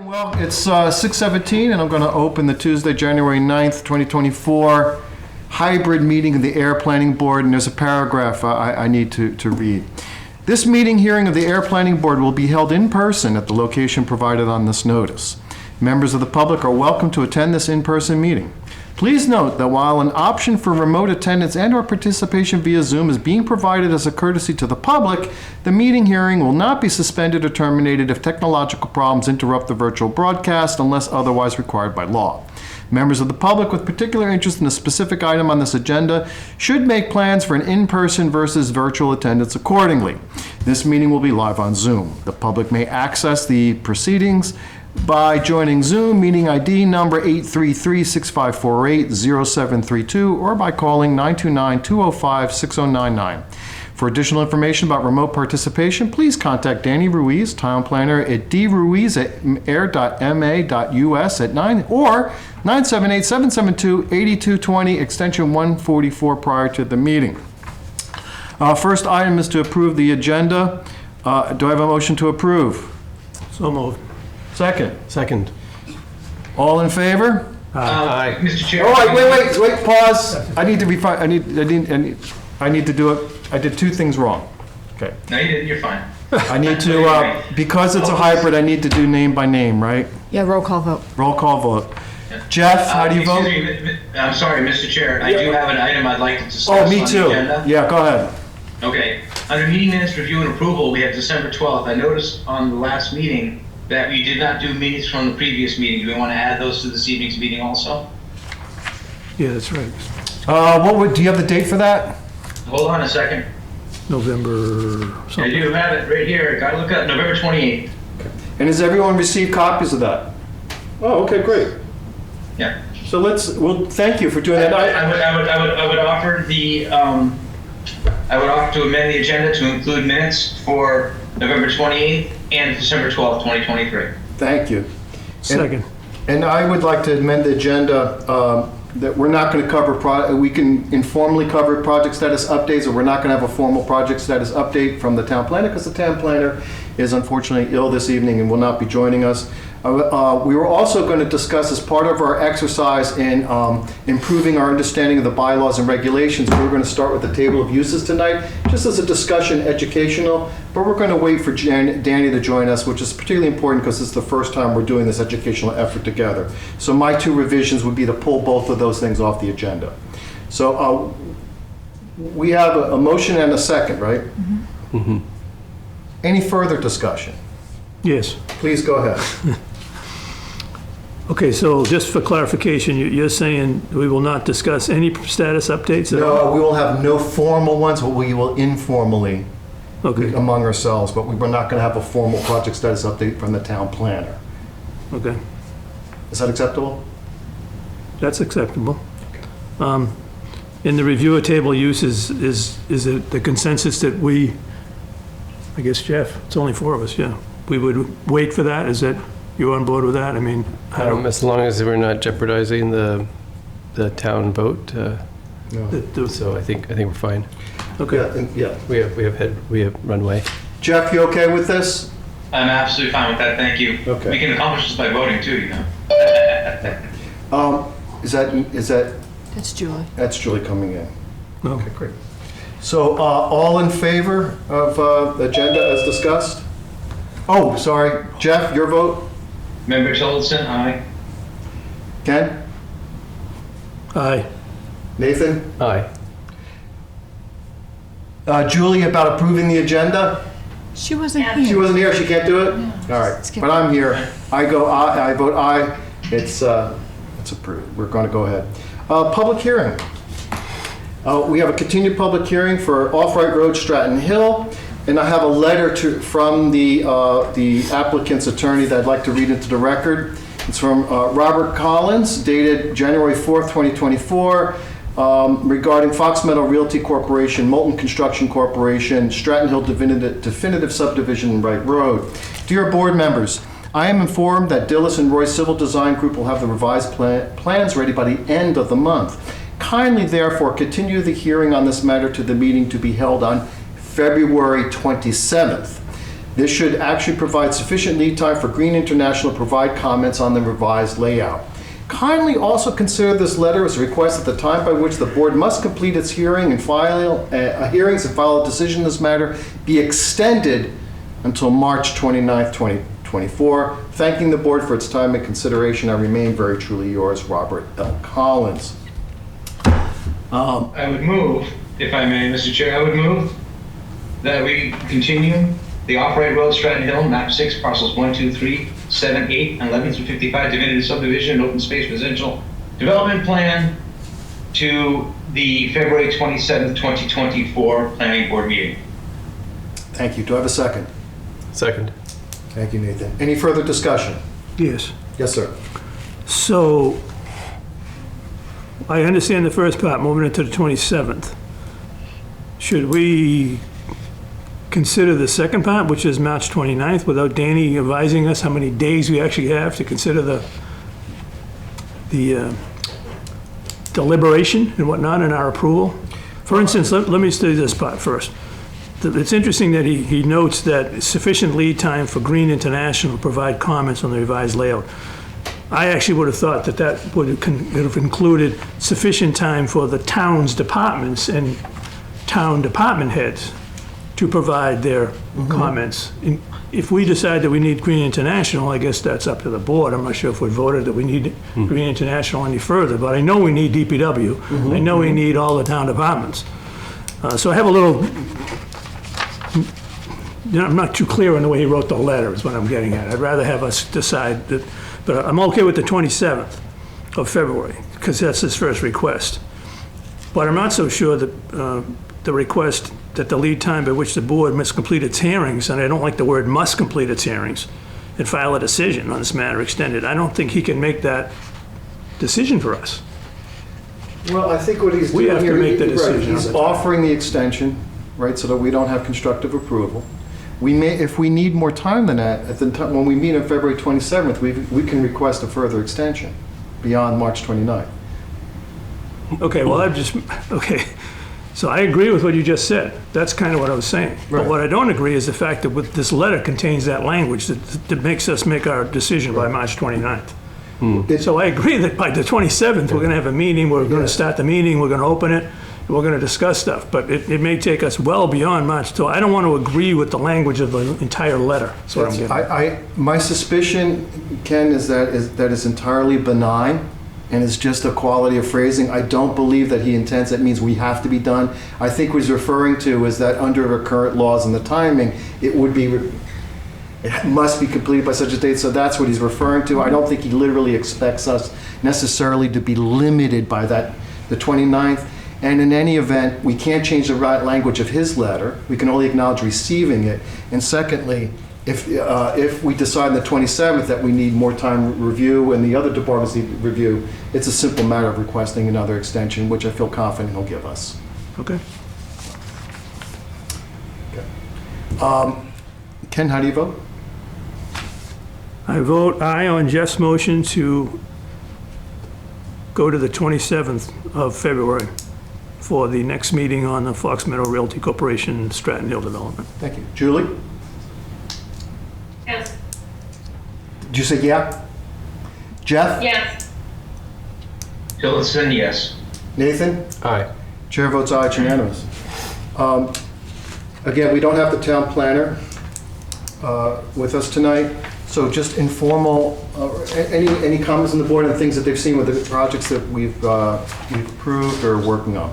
Well, it's 6:17, and I'm going to open the Tuesday, January 9th, 2024 hybrid meeting of the Ayer Planning Board, and there's a paragraph I need to read. This meeting hearing of the Ayer Planning Board will be held in person at the location provided on this notice. Members of the public are welcome to attend this in-person meeting. Please note that while an option for remote attendance and/or participation via Zoom is being provided as a courtesy to the public, the meeting hearing will not be suspended or terminated if technological problems interrupt the virtual broadcast unless otherwise required by law. Members of the public with particular interest in a specific item on this agenda should make plans for an in-person versus virtual attendance accordingly. This meeting will be live on Zoom. The public may access the proceedings by joining Zoom meeting ID number 833-6548-0732 or by calling 929-205-6099. For additional information about remote participation, please contact Danny Ruiz, Town Planner, at druiz@ayer.ma.us at 9 or 978-772-8220, extension 144 prior to the meeting. First item is to approve the agenda. Do I have a motion to approve? So moved. Second. All in favor? Aye. Mr. Chair. Oh, wait, pause. I need to be fine. I need to do it. I did two things wrong. Okay. No, you didn't. You're fine. I need to, because it's a hybrid, I need to do name by name, right? Yeah, roll call vote. Roll call vote. Jeff, how do you vote? Excuse me, I'm sorry, Mr. Chair. I do have an item I'd like to discuss Oh, me on too. the agenda. Yeah, go ahead. Okay. Under meeting minutes review and approval, we have December 12th. I noticed on the last meeting that we did not do minutes from the previous meeting. Do we want to add those to this evening's meeting also? Yeah, that's right. Do you have the date for that? Hold on a second. November I something. do have it right here. Got to look up November 28th. And has everyone received copies of that? Oh, okay, great. Yeah. So thank you for doing that. I would offer to amend the agenda to include minutes for November 28th and December 12th, 2023. Thank you. Second. And I would like to amend the agenda that we're not going to cover, we can informally cover project status updates, or we're not going to have a formal project status update from the town planner because the town planner is unfortunately ill this evening and will not be joining us. We were also going to discuss, as part of our exercise in improving our understanding of the bylaws and regulations, we're going to start with the table of uses tonight, just as a discussion, educational, but we're going to wait for Danny to join us, which is particularly important because it's the first time we're doing this educational effort together. So my two revisions would be to pull both of those things off the agenda. So we have a motion and a second, right? Mm-hmm. Mm-hmm. Any further discussion? Yes. Please go ahead. Okay, so just for clarification, you're saying we will not discuss any status updates at all? No, we will have no formal ones, but we will informally among ourselves, but we're not going to have a formal project status update from the town planner. Okay. Is that acceptable? That's acceptable. In the review of table uses, is it the consensus that we, I guess, Jeff, it's only four of us, yeah. We would wait for that? Is that, you on board with that? I mean, as long as we're not jeopardizing the town vote, No. so I think we're fine. Okay. Yeah. We have runway. Jeff, you okay with this? I'm absolutely fine with that. Thank you. Okay. We can accomplish this by voting too, you know. Is that? That's Julie. That's Julie coming in. No. Okay, great. So all in favor of the agenda as discussed? Oh, sorry. Jeff, your vote? Member Tillotson, aye. Ken? Aye. Nathan? Aye. Julie, about approving the agenda? She wasn't here. She wasn't here, she can't do it? No. All right, Skip but I'm here. I go aye, I vote aye. It's approved. We're going to go ahead. Public hearing. We have a continued public hearing for Off-Right Road, Stratton Hill. And I have a letter from the applicant's attorney that I'd like to read into the record. It's from Robert Collins, dated January 4th, 2024, regarding Fox Meadow Realty Corporation, Moulton Construction Corporation, Stratton Hill Definitive Subdivision and Wright Road. Dear board members, I am informed that Dillis and Roy Civil Design Group will have the revised plans ready by the end of the month. Kindly, therefore, continue the hearing on this matter to the meeting to be held on February 27th. This should actually provide sufficient lead time for Green International to provide comments on the revised layout. Kindly also consider this letter as a request that the time by which the board must complete its hearings and file a decision in this matter be extended until March 29th, 2024. Thanking the board for its time and consideration, I remain very truly yours, Robert L. Collins. I would move, if I may, Mr. Chair, I would move that we continue the Off-Right Road, Stratton Hill, map 6, parcels 1, 2, 3, 7, 8, and 11 through 55, definitive subdivision and open space residential development plan to the February 27th, 2024 planning board meeting. Thank you. Do I have a second? Second. Thank you, Nathan. Any further discussion? Yes. Yes, sir. So, I understand the first part, moving into the 27th. Should we consider the second part, which is March 29th, without Danny advising us how many days we actually have to consider the deliberation and whatnot in our approval? For instance, let me do this part first. It's interesting that he notes that sufficient lead time for Green International to provide comments on the revised layout. I actually would have thought that that would have included sufficient time for the town's departments and town department heads to provide their comments. And if we decide that we need Green International, I guess that's up to the board. I'm not sure if we voted that we need Green International any further, but I know we need DPW. I know we need all the town departments. So I have a little, I'm not too clear on the way he wrote the letter is what I'm getting at. I'd rather have us decide that, but I'm okay with the 27th of February because that's his first request. But I'm not so sure that the request that the lead time by which the board must complete its hearings, and I don't like the word must complete its hearings, and file a decision on this matter extended. I don't think he can make that decision for us. Well, I think what he's We doing have to here, make the decision right, he's on the time. offering the extension, right, so that we don't have constructive approval. We may, if we need more time than that, at the time, when we meet on February 27th, we can request a further extension beyond March 29th. Okay, well, okay. So I agree with what you just said. That's kind of what I was saying. Right. But what I don't agree is the fact that this letter contains that language that makes us make our decision by March 29th. So I agree that by the 27th, we're going to have a meeting, we're going to start the meeting, we're going to open it, and we're going to discuss stuff. But it may take us well beyond March. So I don't want to agree with the language of the entire letter. That's what I'm getting at. My suspicion, Ken, is that is entirely benign and it's just a quality of phrasing. I don't believe that he intends that means we have to be done. I think what he's referring to is that under the current laws and the timing, it must be completed by such a date, so that's what he's referring to. I don't think he literally expects us necessarily to be limited by that, the 29th. And in any event, we can't change the right language of his letter. We can only acknowledge receiving it. And secondly, if we decide on the 27th that we need more time review and the other departments need review, it's a simple matter of requesting another extension, which I feel confident he'll give us. Okay. Ken, how do you vote? I vote aye on Jeff's motion to go to the 27th of February for the next meeting on the Fox Meadow Realty Corporation Stratton Hill development. Thank you. Julie? Yes. Did you say yeah? Jeff? Yes. Tillotson, yes. Nathan? Aye. Chair votes aye, it's unanimous. Again, we don't have the town planner with us tonight, so just informal, any comments on the board and things that they've seen with the projects that we've approved or working on?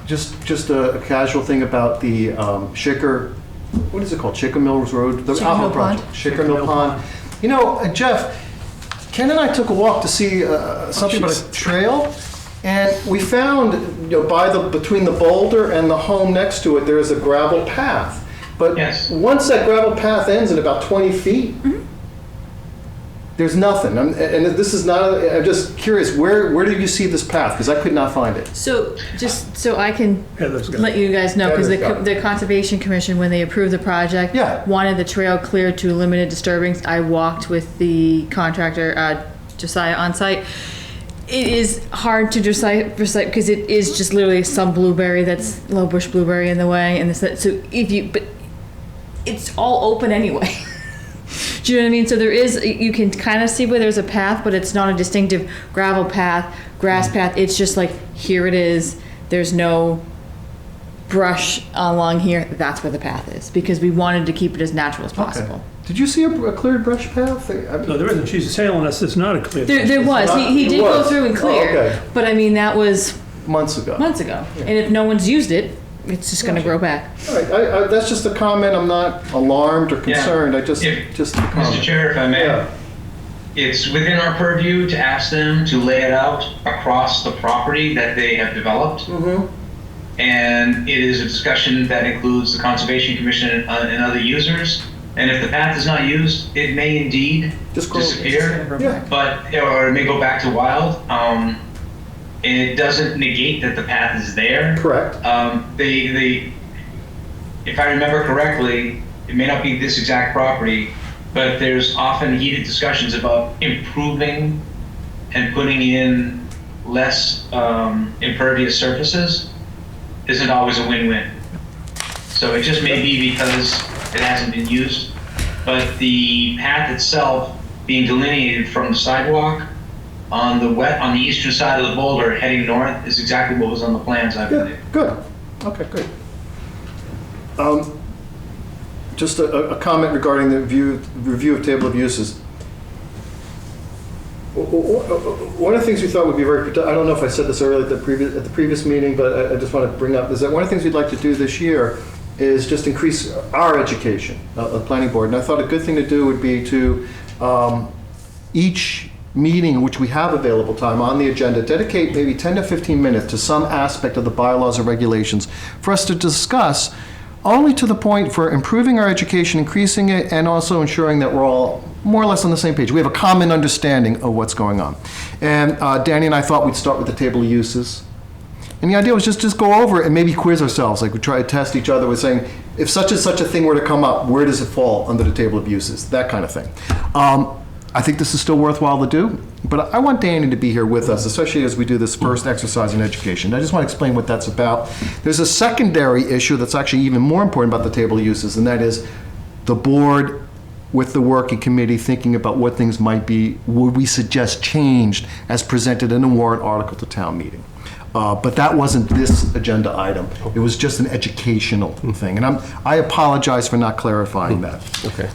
Just a casual thing about the Schicker, what is it called? Schicker Mills Road? The Schicker Alpha Mill project. Pond. Schicker Mill Pond. You know, Jeff, Ken and I took a walk to see something about a trail, and we found, between the boulder and the home next to it, there is a gravel path. But Yes. once that gravel path ends at about 20 feet, there's nothing. And this is not, I'm just curious, where did you see this path? Because I could not find it. So, just so I can Heather's got it. let you guys know, because Heather's got it. the Conservation Commission, when they approved the project, Yeah. wanted the trail cleared to limited disturbance. I walked with the contractor, Josiah, on site. it is hard to recite because it is just literally some blueberry that's low bush blueberry in the way, and this, so but it's all open anyway. Do you know what I mean? So there is, you can kind of see where there's a path, but it's not a distinctive gravel path, grass path. It's just like, here it is. There's no brush along here. That's where the path is, because we wanted to keep it as natural as possible. Okay. Did you see a cleared brush path? No, there isn't. She's telling us it's not a clear. There was. He did go through and clear, okay. But I mean, that was Months ago. And if no one's used it, it's just going to grow back. All right, that's just a comment. I'm not alarmed or concerned. Yeah. I just a comment. Mr. Chair, if I may. Yeah. It's within our purview to ask them to lay it out across the property that they have developed. Mm-hmm. And it is a discussion that includes the Conservation Commission and other users. And if the path is not used, it may indeed disappear, or it may go back to wild. And it doesn't negate that the path is there. Correct. If I remember correctly, it may not be this exact property, but there's often heated discussions about improving and putting in less impervious surfaces. Isn't always a win-win. So it just may be because it hasn't been used, but the path itself being delineated from the sidewalk on the eastern side of the boulder heading north is exactly what was on the plans, I believe. Good. Okay, good. Just a comment regarding the review of table of uses. One of the things we thought would be very, I don't know if I said this earlier at the previous meeting, but I just want to bring up, is that one of the things we'd like to do this year is just increase our education, the planning board. And I thought a good thing to do would be to, each meeting which we have available time on the agenda, dedicate maybe 10 to 15 minutes to some aspect of the bylaws or regulations for us to discuss, only to the point for improving our education, increasing it, and also ensuring that we're all more or less on the same page. We have a common understanding of what's going on. And Danny and I thought we'd start with the table of uses. And the idea was just go over it and maybe quiz ourselves. Like we try to test each other with saying, if such and such a thing were to come up, where does it fall under the table of uses? That kind of thing. I think this is still worthwhile to do, but I want Danny to be here with us, especially as we do this first exercise in education. I just want to explain what that's about. There's a secondary issue that's actually even more important about the table of uses, and that is the board with the working committee thinking about what things might be, would we suggest changed as presented in a warrant article to town meeting. But that wasn't this agenda item. It was just an educational thing. And I apologize for not clarifying that. Okay.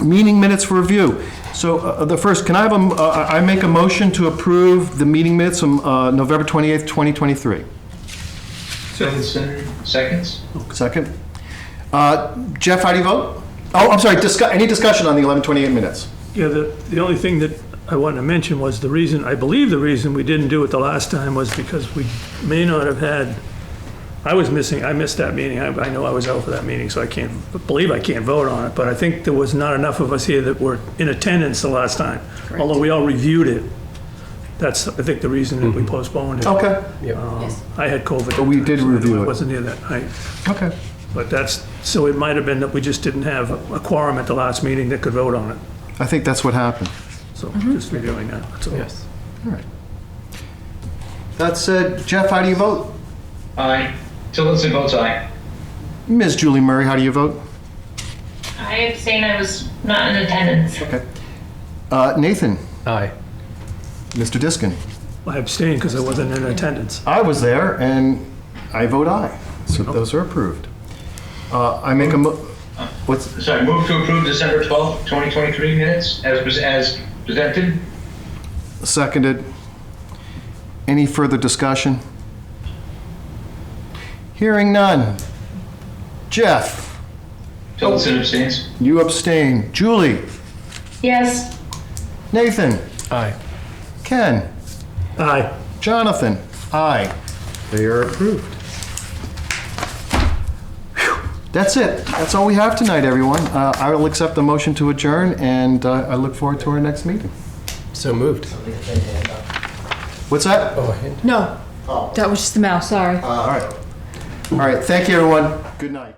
Meeting minutes for review. So the first, can I have I make a motion to approve the meeting minutes from November 28th, 2023. Seconds? Second. Jeff, how do you vote? Oh, I'm sorry, any discussion on the 11:28 minutes? Yeah, the only thing that I wanted to mention was I believe the reason we didn't do it the last time was because we may not have had, I missed that meeting. I know I was out for that meeting, so I can't vote on it, but I think there was not enough of us here that were in attendance the last time. Correct. Although we all reviewed it. That's, I think, the reason that we postponed it. Okay. I had COVID. But we did review it. I wasn't here that night. Okay. But so it might have been that we just didn't have a quorum at the last meeting that could vote on it. I think that's what happened. So just reviewing that, that's all. Yes. All right. That said, Jeff, how do you vote? Aye. Tillotson votes aye. Ms. Julie Murray, how do you vote? I abstain, I was not in attendance. Okay. Nathan? Aye. Mr. Diskin? I abstained because I wasn't in attendance. I was there, and I vote aye. So those are approved. I make a move to approve December 12th, 2023 minutes as presented. Seconded. Any further discussion? Hearing none. Jeff? Tillotson abstains. You abstain. Julie? Yes. Nathan? Aye. Ken? Aye. Jonathan? Aye. They are approved. Whew. That's it. That's all we have tonight, everyone. I will accept the motion to adjourn, and I look forward to our next meeting. So moved. What's that? Oh, a hand. No, that was just the mouse, sorry. All right. All right. Thank you, everyone. Good night.